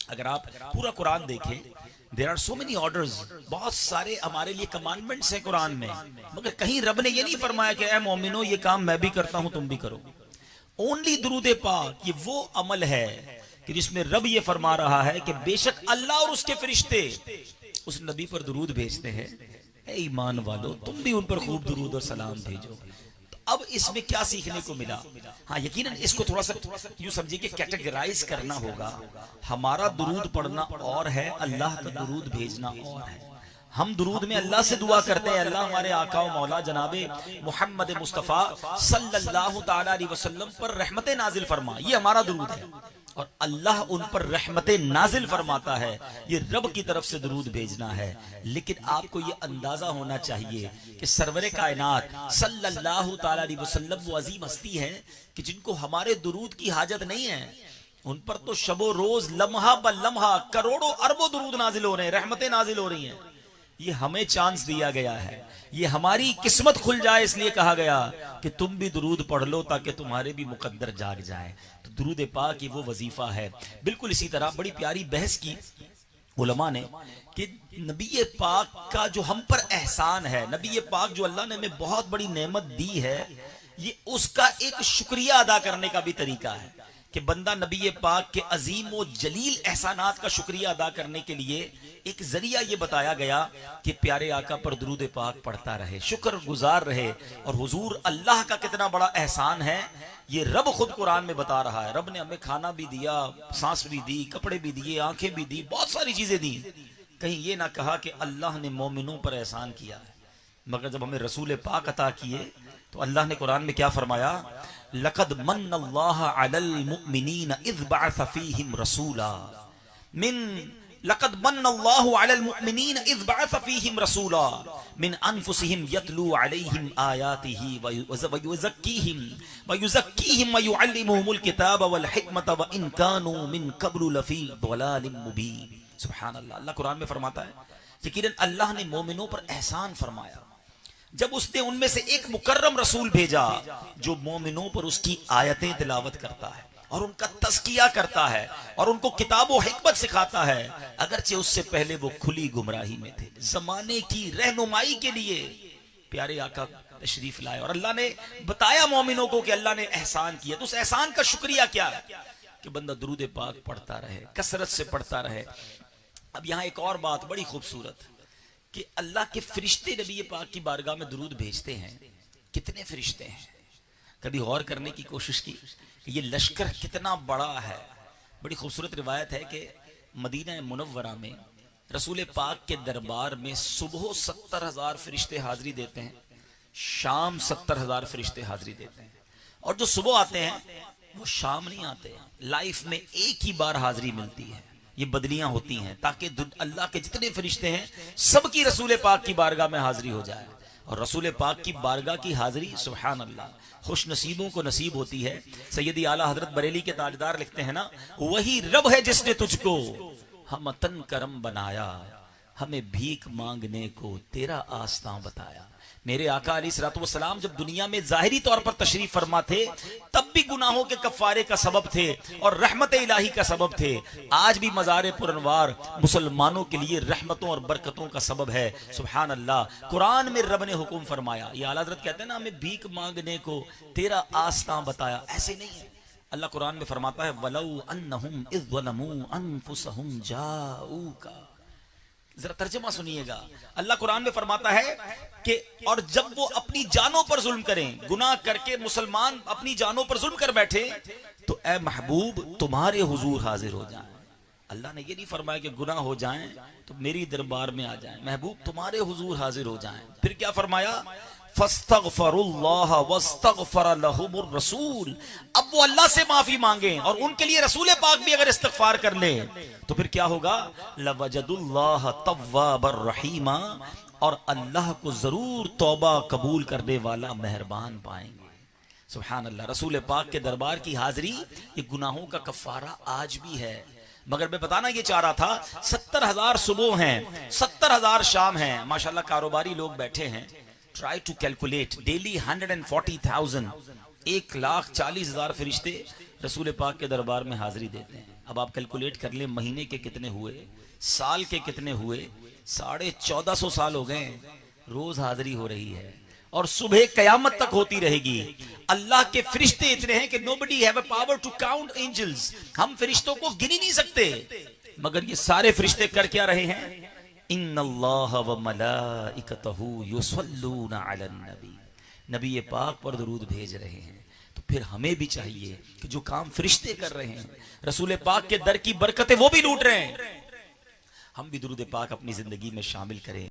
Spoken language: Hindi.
अगर आप पूरा कुरान देखें, there are so many orders, बहुत सारे हमारे लिए कमांडमेंट्स हैं कुरान में, मगर कहीं रब ने ये नहीं फरमाया कि ऐ मोमिनो ये काम मैं भी करता हूं तुम भी करो। ओनली दुरूद पाक ये वो अमल है कि जिसमें रब ये फरमा रहा है कि बेशक अल्लाह और उसके फरिश्ते उस नबी पर दुरूद भेजते हैं, ऐ ईमान वालो तुम भी उन पर खूब दुरूद और सलाम भेजो। तो अब इसमें क्या सीखने को मिला? हाँ, यकीनन इसको थोड़ा सा यूं समझिए कि कैटेगराइज करना होगा। हमारा दुरूद पढ़ना और है, अल्लाह का दुरूद भेजना और है। हम दुरूद में अल्लाह से दुआ करते हैं, अल्लाह हमारे आका व मौला जनाबे मोहम्मद मुस्तफ़ा सल्लल्लाहु ताला अलैहि वसल्लम पर रहमतें नाजिल फरमा, ये हमारा दुरूद है। और अल्लाह उन पर रहमतें नाजिल फरमाता है, ये रब की तरफ से दुरूद भेजना है। लेकिन आपको ये अंदाजा होना चाहिए कि सरवरे कायनात सल्लल्लाहु ताला अलैहि वसल्लम वो अजीम हस्ती है कि जिनको हमारे दुरूद की हाजत नहीं है। उन पर तो शबो रोज लम्हा ब लम्हा करोड़ों अरबों दुरूद नाजिल हो रहे हैं, रहमतें नाजिल हो रही हैं। ये हमें चांस दिया गया है, ये हमारी किस्मत खुल जाए, इसलिए कहा गया कि तुम भी दुरूद पढ़ लो ताकि तुम्हारे भी मुकद्दर जाग जाए। तो दुरूद पाक की वो वजीफा है। बिल्कुल इसी तरह बड़ी प्यारी बहस की उलमा ने कि नबी पाक का जो हम पर एहसान है, नबी पाक जो अल्लाह ने हमें बहुत बड़ी नेमत दी है, ये उसका एक शुक्रिया अदा करने का भी तरीका है कि बंदा नबी पाक के अजीम व जलील एहसानात का शुक्रिया अदा करने के लिए एक जरिया ये बताया गया कि प्यारे आका पर दुरूद पाक पढ़ता रहे, शुक्र गुजार रहे। और हुजूर अल्लाह का कितना बड़ा एहसान है ये रब खुद कुरान में बता रहा है। रब ने हमें खाना भी दिया, सांस भी दी, कपड़े भी दिए, आंखें भी दी, बहुत सारी चीजें दी। कहीं ये ना कहा कि अल्लाह ने मोमिनों पर एहसान किया है। मगर जब हमें रसूल पाक अता किए तो अल्लाह ने कुरान में क्या फरमाया? लक़द मन्नल्लाहु अलल मुमिनीन इज़ बअस फ़ीहिम रसूला मिन लक़द मन्नल्लाहु अलल मुमिनीन इज़ बअस फ़ीहिम रसूला मिन अनफुसिहिम यतलू अलैहिम आयातिही व युज़क्कीहिम व युअल्लिमुहुमुल किताब वल हिकमत व इन कानू मिन क़ब्लु लफ़ी ज़लालिम मुबीन। सुभान अल्लाह। अल्लाह कुरान में फरमाता है यकीनन अल्लाह ने मोमिनों पर एहसान फरमाया जब उसने उनमें से एक मुकर्रम रसूल भेजा जो मोमिनों पर उसकी आयतें तिलावत करता है और उनका तज़किया करता है और उनको किताब व हिकमत सिखाता है, अगरचे उससे पहले वो खुली गुमराही में थे। जमाने की रहनुमाई के लिए प्यारे आका तशरीफ लाए और अल्लाह ने बताया मोमिनों को कि अल्लाह ने एहसान किया। तो उस एहसान का शुक्रिया क्या है कि बंदा दुरूद पाक पढ़ता रहे, कसरत से पढ़ता रहे। अब यहाँ एक और बात बड़ी खूबसूरत कि अल्लाह के फरिश्ते नबी पाक की बारगाह में दुरूद भेजते हैं। कितने फरिश्ते हैं? कभी गौर करने की कोशिश की कि ये लश्कर कितना बड़ा है। बड़ी खूबसूरत रिवायत है कि मदीना मुनव्वरा में रसूल पाक के दरबार में सुबह 70,000 फरिश्ते हाजिरी देते हैं, शाम 70,000 फरिश्ते हाजिरी देते हैं। और जो सुबह आते हैं वो शाम नहीं आते, लाइफ में एक ही बार हाजिरी मिलती है। ये बदलियां होती हैं ताकि अल्लाह के जितने फरिश्ते हैं सबकी रसूल पाक की बारगाह में हाजिरी हो जाए। और रसूल पाक की बारगाह की हाजिरी सुभान अल्लाह खुश नसीबों को नसीब होती है। सैयदी आला हजरत बरेली के ताजदार लिखते हैं ना, वही रब है जिसने तुझको हम तन करम बनाया, हमें भीख मांगने को तेरा आस्था बताया। मेरे आका अलैहिस्सलातु वस्सलाम जब दुनिया में जाहिरी तौर पर तशरीफ फरमा थे तब भी गुनाहों के कफ़ारे का सबब थे और रहमत इलाही का सबब थे। आज भी मज़ार पुरनवार मुसलमानों के लिए रहमतों और बरकतों का सबब है। सुभान अल्लाह। कुरान में रब ने हुक्म फरमाया, ये आला हज़रत कहते हैं ना, हमें भीख मांगने को तेरा आस्था बताया। ऐसे नहीं है। अल्लाह कुरान में फरमाता है वलौ अन्नहुम इज़ ज़लमू अनफुसहुम जाऊका। जरा तर्जुमा सुनिएगा। अल्लाह कुरान में फरमाता है कि और जब वो अपनी जानों पर जुल्म करें, गुनाह करके मुसलमान अपनी जानों पर जुल्म कर बैठे, तो ए महबूब तुम्हारे हुजूर हाजिर हो जाएं। अल्लाह ने ये नहीं फरमाया कि गुनाह हो जाएं तो मेरी दरबार में आ जाएं, महबूब तुम्हारे हुजूर हाजिर हो जाएं। फिर क्या फरमाया? फस्तगफरुल्लाह वस्तगफर लहुमुर रसूल। अब वो अल्लाह से माफी मांगे और उनके लिए रसूल पाक भी अगर इस्तगफार कर ले तो फिर क्या होगा? लवजदुल्लाह तव्वाबर रहीमा। और अल्लाह को जरूर तौबा कबूल करने वाला मेहरबान पाएंगे। सुभान अल्लाह। रसूल पाक के दरबार की हाजिरी ये गुनाहों का कफारा आज भी है। मगर मैं बताना ये चाह रहा था 70,000 सुबह हैं, 70,000 शाम हैं। माशाल्लाह कारोबारी लोग बैठे हैं। ट्राई टू कैलकुलेट डेली 140,000, 1,40,000 फरिश्ते रसूल पाक के दरबार में हाजिरी देते हैं। अब आप कैलकुलेट कर ले, महीने के कितने हुए, साल के कितने हुए, 1450 साल हो गए रोज हाजिरी हो रही है, और सुबह कयामत तक होती रहेगी। अल्लाह के फरिश्ते इतने हैं कि nobody have a power to count angels, हम फरिश्तों को गिन ही नहीं सकते। मगर ये सारे फरिश्ते कर क्या रहे हैं? इन्नल्लाह व मलाइकतहू युसल्लूना अलन नबी, नबी पाक पर दरूद भेज रहे हैं। तो फिर हमें भी चाहिए कि जो काम फरिश्ते कर रहे हैं, रसूल पाक के दर की बरकतें वो भी लूट रहे हैं, हम भी दुरूद पाक अपनी जिंदगी में शामिल करें।